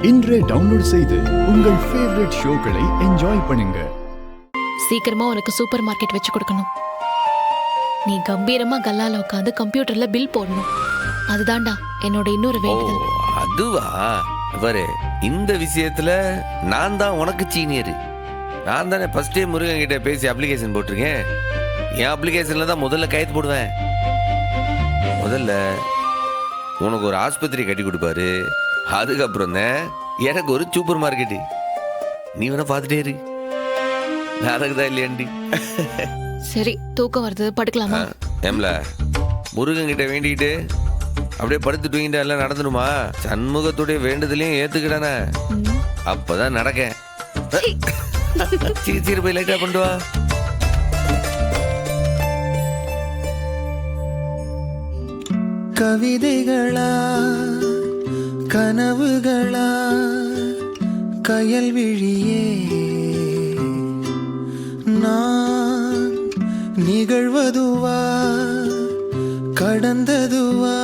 இன்றே டவுன்லோட் செய்து உங்கள் ஃபேவரட் ஷோக்களை என்ஜாய் பண்ணுங்க. சீக்கிரமா உனக்கு சூப்பர் மார்க்கெட் வச்சு கொடுக்கணும். நீ கம்பீரமா கல்லால உட்காந்து கம்ப்யூட்டர்ல பில் போடணும். அதுதான்டா என்னோட இன்னொரு வேண்டுதல். அதுவா? பாரு, இந்த விஷயத்துல நான் தான் உனக்கு சீனியர். நான் தானே ஃபர்ஸ்ட் டைம் முருகன் கிட்ட பேசி அப்ளிகேஷன் போட்டிருக்கேன். என் அப்ளிகேஷன்ல தான் முதல்ல கையெழுத்து போடுவேன். முதல்ல உனக்கு ஒரு ஆஸ்பத்திரி கட்டி கொடுப்பாரு, அதுக்கப்புறம் தான் எனக்கு ஒரு சூப்பர் மார்க்கெட்டு. நீ வேணா பார்த்துட்டே இரு, நடக்குதா இல்லையாண்டி. சரி, தூக்கம் வருது, படுக்கலாமா? ஏம்ல, முருகன் கிட்ட வேண்டிக்கிட்டு அப்படியே படுத்து தூங்கிட்டா எல்லாம் நடந்துடுமா? சண்முகத்துடைய வேண்டுதலையும் ஏத்துக்கிடானே, அப்பதான் நடக்க. சீக்கிர போய் லைட்டா பண்ணிட்டு வா. கவிதைகளா கனவுகளா கயல்விழியே, நான் நிகழ்வதுவா கடந்ததுவா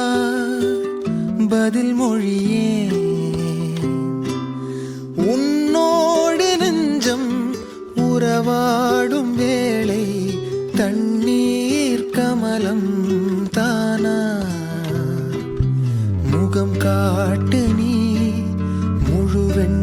பதில் மொழியே. உன்னோடு நெஞ்சம் உறவாடும் வேளை தண்ணீர் கமலம் தானா, முகம் காட்டு நீ முழுவெண்